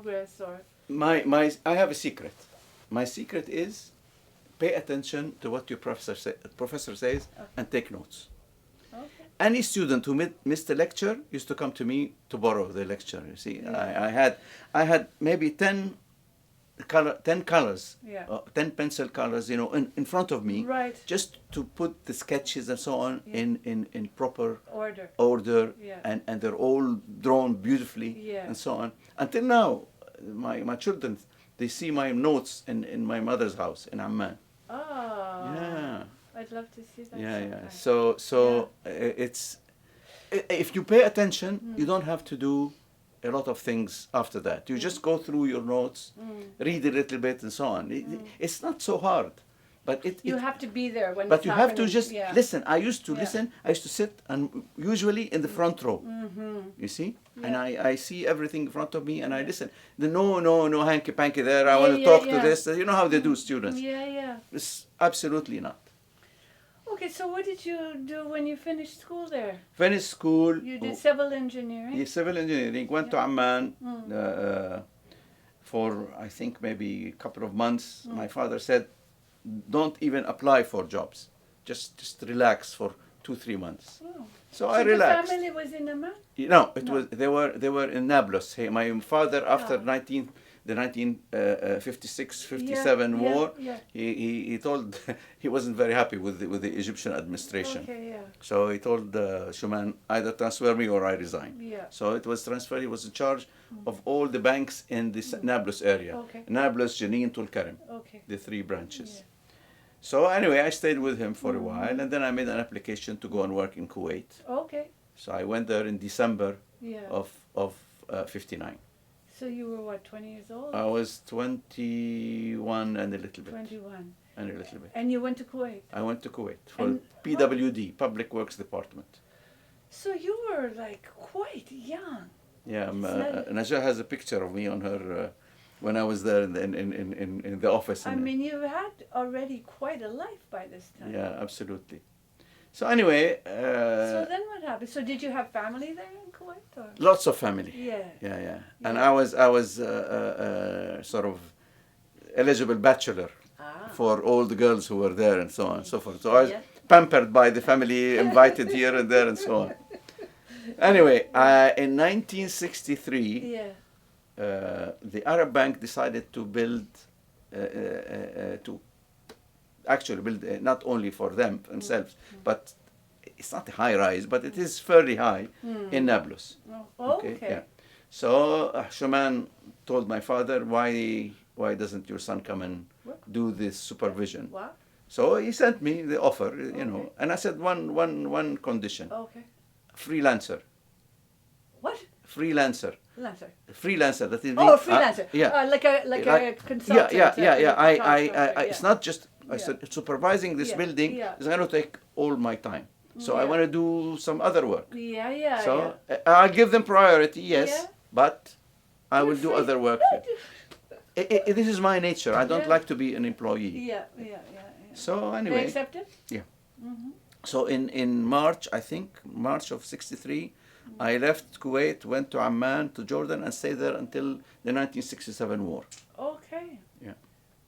progress or I have a secret. My secret is pay attention to what your professor says okay. and take notes. Okay. Any student who missed a lecture used to come to me to borrow the lecture. You see, Yeah. I had maybe 10 colors, Yeah. 10 pencil colors, in front of me, Right. just to put the sketches and so on Yeah. in proper Order. order, Yeah. and they're all drawn beautifully, Yeah. and so on. Until now, my children, they see my notes in my mother's house in Amman. Oh. Yeah. I'd love to see that. Yeah, yeah. sometime. So it's if you pay attention, you Mm. don't have to do a lot of things after that. You just go through your notes, read a little bit, and so on. It's not so hard, but You have to be there when but it's you have to happening. just Yeah. listen. I used to Yeah. listen. I used to sit and usually in the front row. Mm-hmm. You see, Yeah. and I see everything in front of me, and I listen. No hanky panky there. I Yeah, want to yeah, talk yeah. to this. You know how they do, students. Yeah, yeah. It's absolutely not. Okay, so what did you do when you finished school there? Finished school. You did civil engineering? The civil engineering. Went to Yeah. Amman Mm. for I think maybe a couple of months. My father said, "Don't even apply for jobs. Just relax for 2-3 months." Oh. So I the relaxed. family was in Amman? No, it No. was they were in Nablus. My father, after Ah. the 1956-57 Yeah, war, yeah. he told he wasn't very happy with the Egyptian administration. Okay, yeah. So he told Shuman, either transfer me or I resign. Yeah. So it was transferred. He was in charge of all the banks in the Nablus area. Okay. Nablus, Jenin, Tulkarem, Okay. the 3 branches. Yeah. So anyway, I stayed with him for a while, and then I made an application to go and work in Kuwait. Okay. So I went there in December Yeah. of 59. So you were what, 20 years old? I was 21 and a little bit. 21. And a little bit. And you went to Kuwait? I went to Kuwait for And PWD, Public Works Department. So you were like quite young. Yeah, So- Najah has a picture of me on her when I was there in the office. I mean, you had already quite a life by this time. Yeah, absolutely. So anyway, So then what happened? So did you have family there in Kuwait? Or? lots of family. Yeah. Yeah. And Yeah. I was sort of eligible bachelor Ah. for all the girls who were there and so on and so forth. So I was Yeah. pampered by the family, invited here and there and so on. Anyway, in 1963, Yeah. the Arab Bank decided to build, to actually build not only for themselves, but it's not a high rise, but it is fairly high in Nablus. Oh, okay. Yeah. So Shuman told my father, why doesn't your son come and do this supervision? What? So he sent me the offer, know, Okay. and I said one condition: Okay. freelancer. What? Freelancer. Freelancer. That is. Oh, a freelancer. Yeah. Like a consultant. Yeah. a photographer, It's not just. I Yeah. said supervising this Yeah, building yeah. is going to take all my time. So I Yeah. want to do some other work. Yeah. So I'll give them priority, yes, Yeah. but I You're will do free. other work. This is my nature. I don't Yeah. like to be an employee. Yeah. So They anyway, accepted? Yeah. Mm-hmm. so in March, I think March of '63, I left Kuwait, went to Amman, to Jordan, and stayed there until the 1967 war. Okay. Yeah.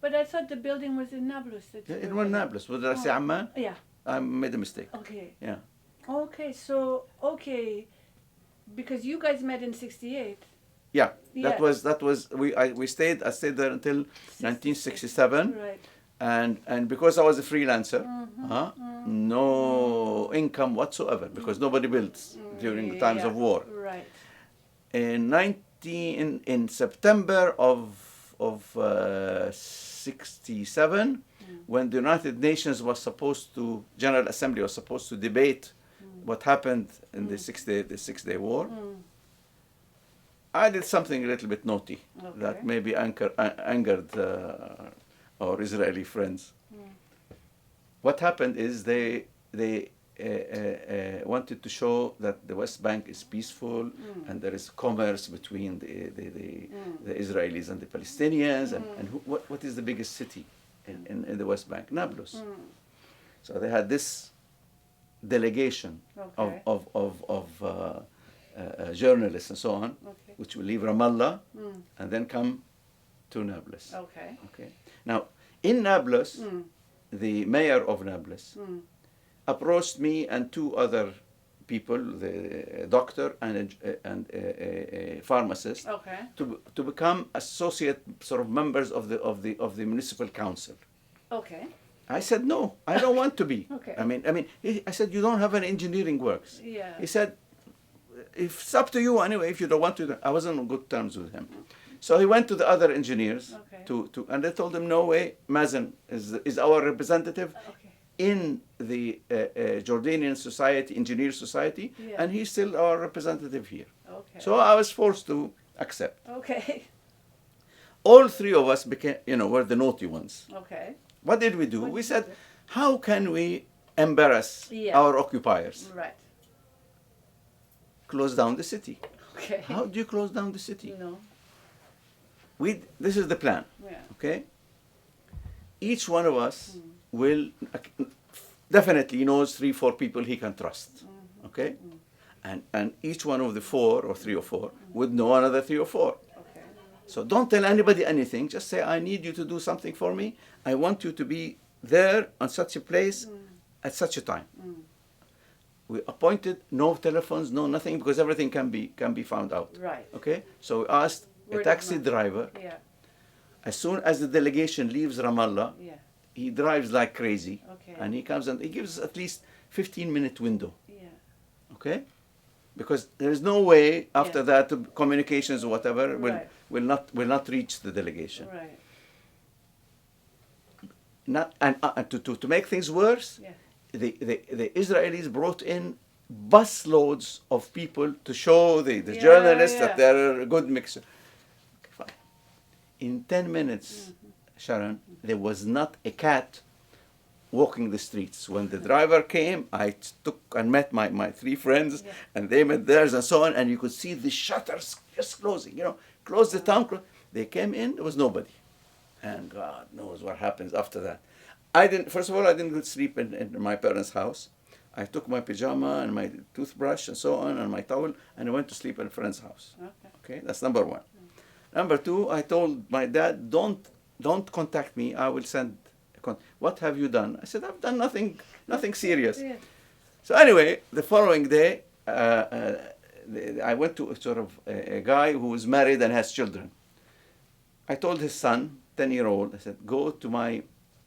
But I thought the building was in Nablus. In one Nablus. Did I say Amman? Yeah. I made a mistake. Okay. Yeah. Okay. So because you guys met in '68. Yeah. Yeah. That was I stayed there until 1967. Right. And because I was a freelancer, Mm-hmm. no income whatsoever, because nobody builds during the times of war. Right. In September of 67, when the United Nations General Assembly was supposed to debate what happened in the Six Day War, I did something a little bit naughty that maybe angered our Israeli friends. What happened is they wanted to show that the West Bank is peaceful and there is commerce between the Israelis and the Palestinians. And what is the biggest city in the West Bank? Nablus. So they had this delegation of journalists and so on, Okay. which will leave Ramallah Mm. and then come to Nablus. Okay. Okay. Now, in Nablus, Mm. the mayor of Nablus Mm. approached me and two other people, the doctor and a pharmacist, Okay. to become associate sort of members of the municipal council. Okay. I said no, I don't want to be. Okay. I said you don't have an engineering works. Yeah. He said, if it's up to you anyway. If you don't want to, I wasn't on good terms with him. So he went to the other engineers Okay. and they told him, no way, Mazen is our representative Okay. in the Jordanian Society, Engineer Society, Yeah. and he's still our representative here. Okay. So I was forced to accept. Okay. All three of us became, were the naughty ones. Okay. What did we do? What We did said, you do? how can we embarrass Yeah. our occupiers? Right. Close down the city. Okay. How do you close down the city? No. This is the plan, Yeah. okay? Each one of us will definitely knows 3-4 people he can trust, okay? And each one of the 4 or 3 or 4 would know another 3 or 4. Okay. So don't tell anybody anything. Just say, I need you to do something for me. I want you to be there on such a place at such a time. We appointed no telephones, no nothing, because everything can be found out. Right. Okay? So we asked a Word of taxi mouth. driver. Yeah. As soon as the delegation leaves Ramallah, Yeah. he drives like crazy. Okay. And he comes and he gives us at least 15-minute window. Yeah. Okay? Because there is no way after Yeah. that communications or whatever Right. will not reach the delegation. Right. To make things worse, Yeah. the Israelis brought in busloads of people to show the Yeah, journalists yeah. that they're a good mixer. Okay, fine. In 10 minutes, Sharon, there was not a cat walking the streets. When the driver came, I took and met my 3 friends, Yeah. and they met theirs and so on, and you could see the shutters just closing, close the town. They came in, there was nobody. And God knows what happens after that. First of all, I didn't go to sleep in my parents' house. I took my pajama and my toothbrush and so on and my towel, and I went to sleep at a friend's house. Okay. Okay, that's number 1. Number 2, I told my dad, don't contact me. I will send. What have you done? I said, I've done nothing serious. Yeah. So anyway, the following day, I went to sort of a guy who was married and has children. I told his son, 10-year-old, I said, go to my.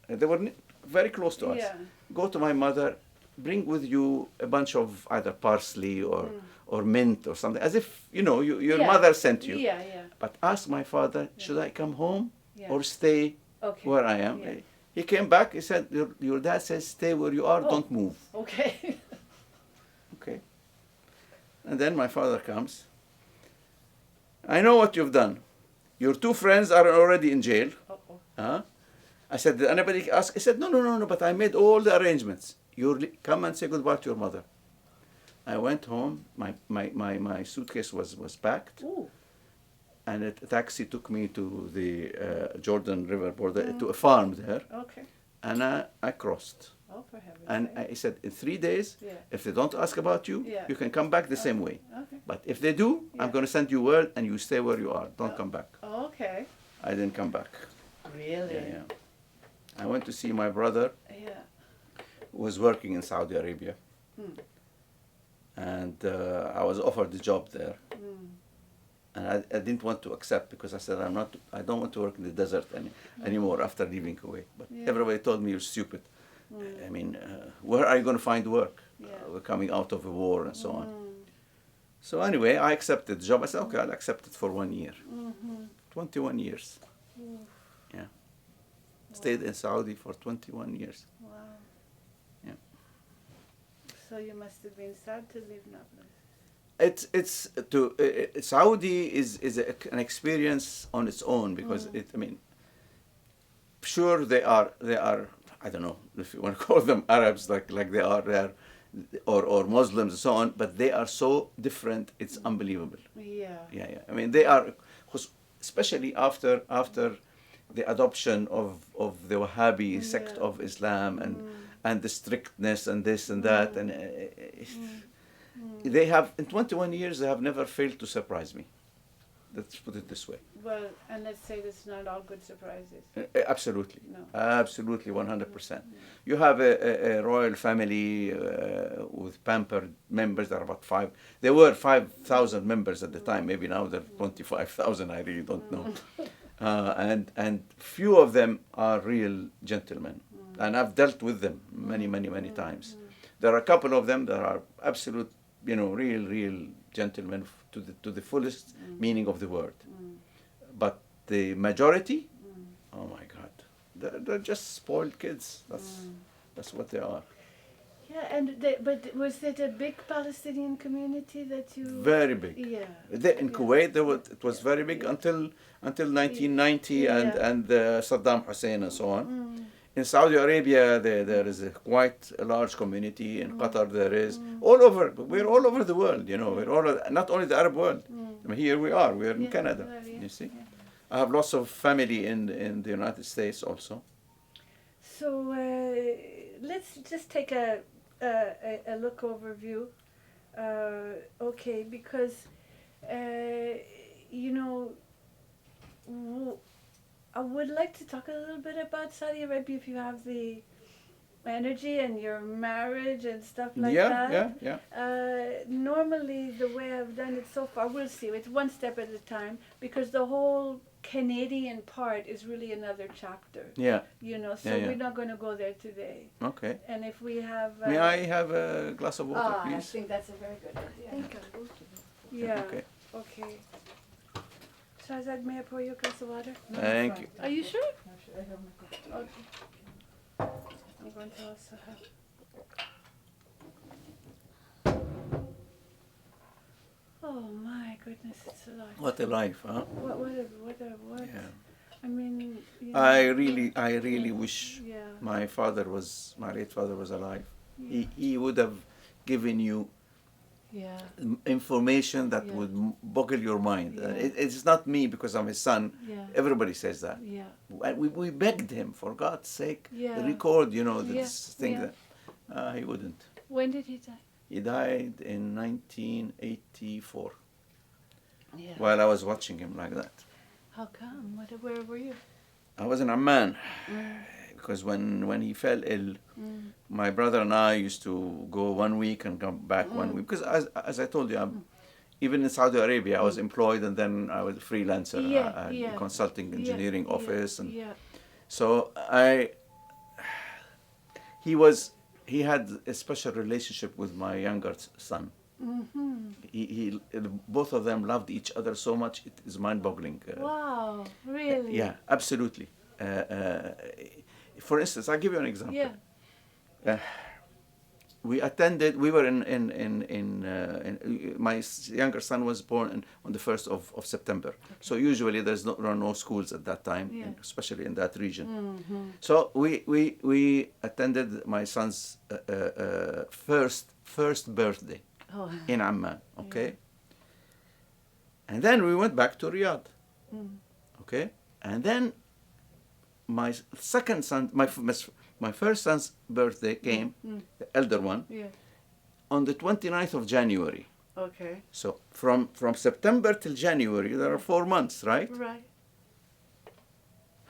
They were very close to us. Yeah. Go to my mother. Bring with you a bunch of either parsley or mint or something, as if your Yeah. mother sent you. Yeah. Yeah. But ask my father, should I come home Yeah. or stay Okay. where I am? Yeah. He came back. He said, your dad says stay where you are. Oh. Don't move. Okay. Okay. And then my father comes. I know what you've done. Your 2 friends are already in jail. Uh-oh. Huh? I said, did anybody ask? He said, no, but I made all the arrangements. Come and say goodbye to your mother. I went home. My suitcase was packed. Ooh. And a taxi took me to the Jordan River border, to a farm there. Okay. And I crossed. Oh, for heaven's And sake. I said, in 3 days, Yeah. if they don't ask about you, Yeah. you can come back the same way. Okay. But if they do, I'm Yeah. going to send you word and you stay where you are. Don't come back. Okay. I didn't come back. Really? Yeah. I went to see my brother, Yeah. who was working in Saudi Arabia. And I was offered the job there. And I didn't want to accept because I said, I don't want to work in the desert anymore after leaving Kuwait. But Yeah. everybody told me you're stupid. I mean, where are you going to find work? Yeah. We're coming out of a war and so on. So anyway, I accepted the job. I said, okay, I'll accept it for 1 year. 21 years. Yeah. Stayed in Saudi for 21 years. Wow. Yeah. So you must have been sad to leave Nablus. Saudi is an experience on its own because sure they are I don't know if you want to call them Arabs like they are there or Muslims and so on, but they are so different, it's unbelievable. Yeah. Yeah. I mean, they are, especially after the adoption of the Wahhabi sect Yeah. of Islam and the strictness and this and that, They have, in 21 years, they have never failed to surprise me. Let's put it this way. Well, and let's say that's not all good surprises. Absolutely. No. Absolutely, 100%. You have a royal family with pampered members. There are about five. There were 5,000 members at the time. Maybe now there are 25,000. I really don't know. And few of them are real gentlemen. And I've dealt with them many times. There are a couple of them that are absolute, real gentlemen to the fullest meaning of the word. But the majority, oh my God, they're just spoiled kids. That's what they are. Yeah, but was it a big Palestinian community that you? Very big. Yeah. In Kuwait, it was very big until 1990 and Saddam Hussein and so on. In Saudi Arabia, there is quite a large community. In Qatar, there is all over. We're all over the world. We're all not only the Arab world. I mean, here we are. We're in Canada. You see, I have lots of family in the United States also. So let's just take a look overview. Okay, because I would like to talk a little bit about Saudi Arabia if you have the energy and your marriage and stuff like that. Yeah. Normally, the way I've done it so far, we'll see. It's one step at a time because the whole Canadian part is really another chapter. Yeah. So we're not going to go there today. Okay. And if we have... May I have a glass of water, please? I think that's a very good idea. Yeah. Okay. Shahzad, may I pour you a glass of water? Thank you. Are you sure? Okay. I'm going to also have... Oh my goodness, it's a life. What a life, huh? What? Yeah. I mean... I really wish Yeah. my late father was alive. Yeah. He would have given you Yeah. information that would boggle your mind. Yeah. It's not me because I'm his son. Yeah. Everybody says that. Yeah. We begged him, for God's sake, Yeah. record, this thing. Yeah. That he wouldn't. When did he die? He died in 1984 Yeah. while I was watching him like that. How come? Where were you? I was in Amman because when he fell ill, my brother and I used to go 1 week and come back 1 week. Because as I told you, even in Saudi Arabia, I was employed and then I was a freelancer, consulting engineering office. And so he had a special relationship with my younger son. He both of them loved each other so much, it is mind-boggling. Wow, really? Yeah, absolutely. For instance, I'll give you an example. Yeah. We were my younger son was born on the 1st of September. Okay. So usually there are no schools at that time, especially in that region. So we attended my son's first birthday in Amman, okay? And then we went back to Riyadh, okay? And then my second son, my first son's birthday came, the elder one, on the 29th of January. Okay. So from September till January, there are 4 months, right? Right.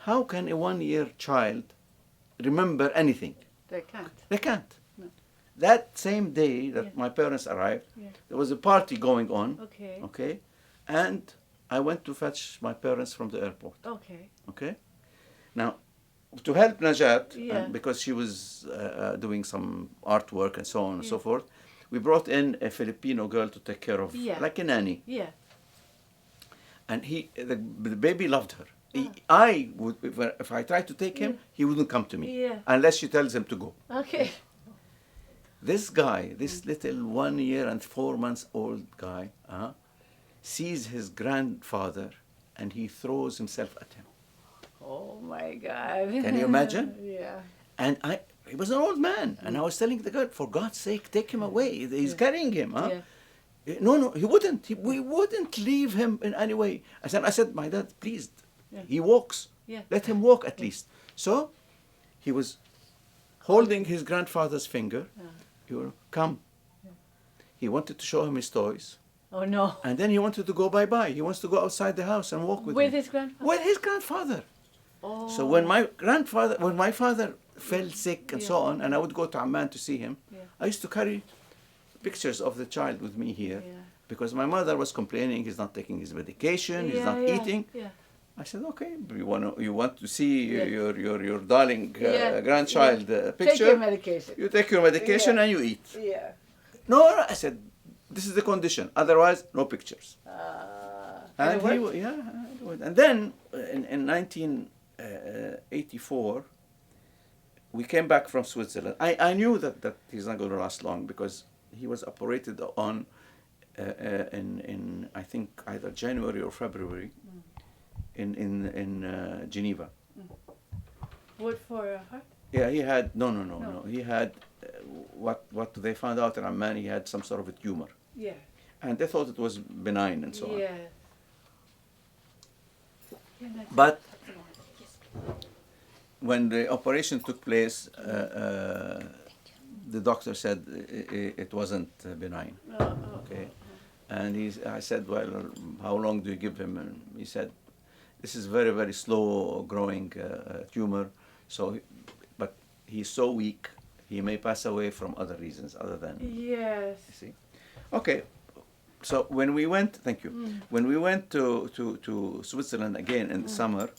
How can a 1-year child remember anything? They can't. They can't. No. That same day that my parents arrived, there was a party going on. Okay. Okay. And I went to fetch my parents from the airport. Okay. Okay. Now, to help Najat, because she was doing some artwork and so on and so forth, we brought in a Filipino girl to take care of, like a nanny. Yeah. And the baby loved her. If I tried to take him, he wouldn't come to me unless she tells him to go. Okay. This guy, this little 1 year and 4 months old guy, sees his grandfather and he throws himself at him. Oh my God. Can you imagine? Yeah. And he was an old man, and I was telling the girl, for God's sake, take him away. He's carrying him. Huh? Yeah. No, he wouldn't. We wouldn't leave him in any way. I said, my dad, please. He walks. Let him walk at least. So he was holding his grandfather's finger. Come. he wanted to show him his toys. Oh no. And then he wanted to go bye-bye. He wants to go outside the house and walk with him. his grandfather. With his grandfather. Oh. So when my father fell sick and so Yeah. on, and I would go to Amman to see him, Yeah. I used to carry pictures of the child with me here, Yeah. because my mother was complaining he's not taking his medication, he's not eating. Yeah. I said, okay, you want to see Yeah. your darling grandchild picture? Take your medication. You take your medication Yeah. and you eat. Yeah. No, I said, this is the condition. Otherwise, no pictures. And it he, worked? and then in 1984, we came back from Switzerland. I knew that he's not going to last long, because he was operated on in I think either January or February in Geneva. What for a heart? Yeah, he had no. He had what they found out in Amman. He had some sort of a tumor, Yeah. and they thought it was benign and so on. Yeah. Yeah, that's But when the operation took place, the doctor said it wasn't benign. Okay, and I said, well, how long do you give him? And he said, this is very, very slow growing tumor. So, but he's so weak, he may pass away from other reasons other than. Yes. You see, okay. So when we went, thank you. When we went to Switzerland again in the summer,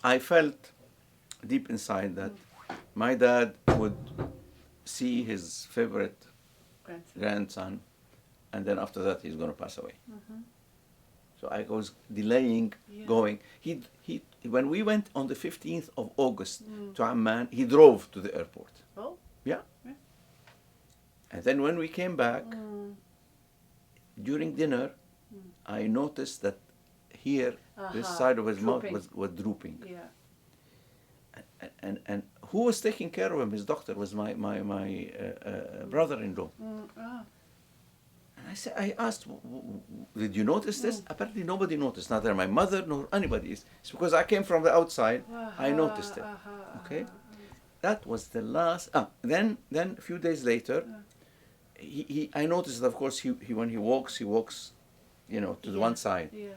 I felt deep inside that my dad would see his favorite grandson, and then after that he's going to pass away. So I was delaying going. He when we went on the 15th of August to Amman, he drove to the airport. Oh. Yeah. And then when we came back, during dinner, I noticed that here, this side of his mouth was drooping. Yeah. And who was taking care of him? His doctor was my brother-in-law. And I asked, did you notice this? Apparently nobody noticed, neither my mother nor anybody. It's because I came from the outside, I noticed it. Okay? That was the last. Then a few days later, I noticed that, of course, he when he walks, to the one side. Yeah.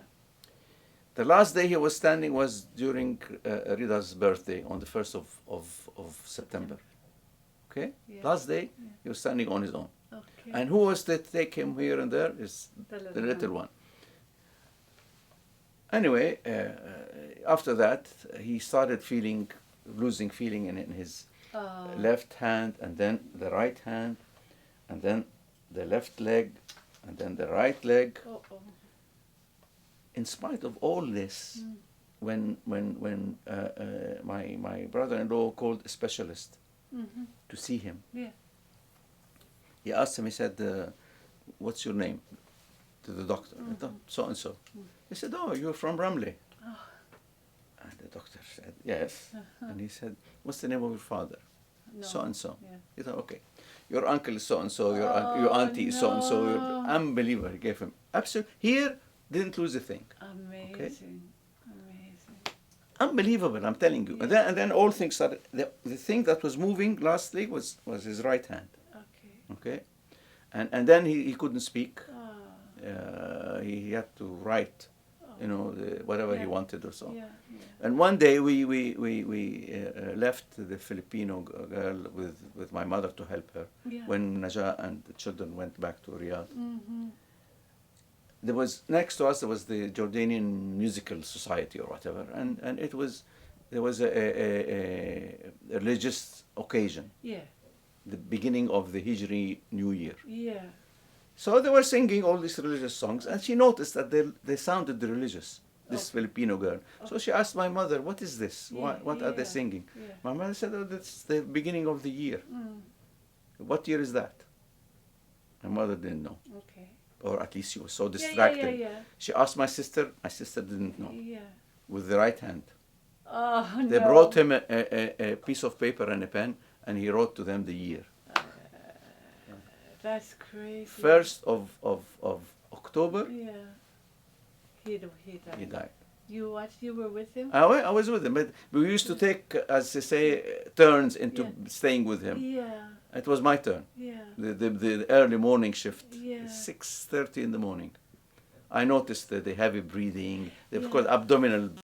The last day he was standing was during Rida's birthday on the 1st of September. Okay? Yeah. Last day, he was standing on his own. Okay. And who was to take him here and there is the little one. Anyway, after that, he started losing feeling in his left hand, and then the right hand, and then the left leg, and then the right leg. In spite of all this, when my brother-in-law called a specialist to see him, he asked him, he said, what's your name? To the doctor. I thought, so-and-so. He said, oh, you're from Ramleh. And the doctor said, yes. And he said, what's the name of your father? No. So-and-so. Yeah. He thought, okay. Your uncle is so-and-so, your auntie is so-and-so. no. Unbelievable. He gave him. Absolutely. Here, didn't lose a thing. Amazing. Okay? Amazing. Unbelievable, I'm telling you. Yeah. And then all things started. The thing that was moving lastly was his right hand. Okay? And then he couldn't speak. He had to write, whatever he wanted or so. Yeah. And one day we left the Filipino girl with my mother to help her when Najah and the children went back to Riyadh. There was next to us, there was the Jordanian Musical Society or whatever, and there was a religious occasion. Yeah. The beginning of the Hijri New Year. Yeah. So they were singing all these religious songs, and she noticed that they sounded religious, this Filipino girl. So she asked my mother, what is this? What are they singing? Yeah. My mother said, oh, that's the beginning of the year. What year is that? My mother didn't know. Okay. Or at least she was so distracted. Yeah. She asked my sister didn't know. Yeah. With the right hand. Oh, They no. brought him a piece of paper and a pen, and he wrote to them the year. That's crazy. 1st of October, Yeah. He died. he died. You watched. You were with him. I was with him, but we used to take, as they say, turns into Yeah. staying with him. Yeah. It was my turn. Yeah. The early morning shift, Yeah. 6:30 in the morning. I noticed the heavy breathing, of Yeah. course, abdominal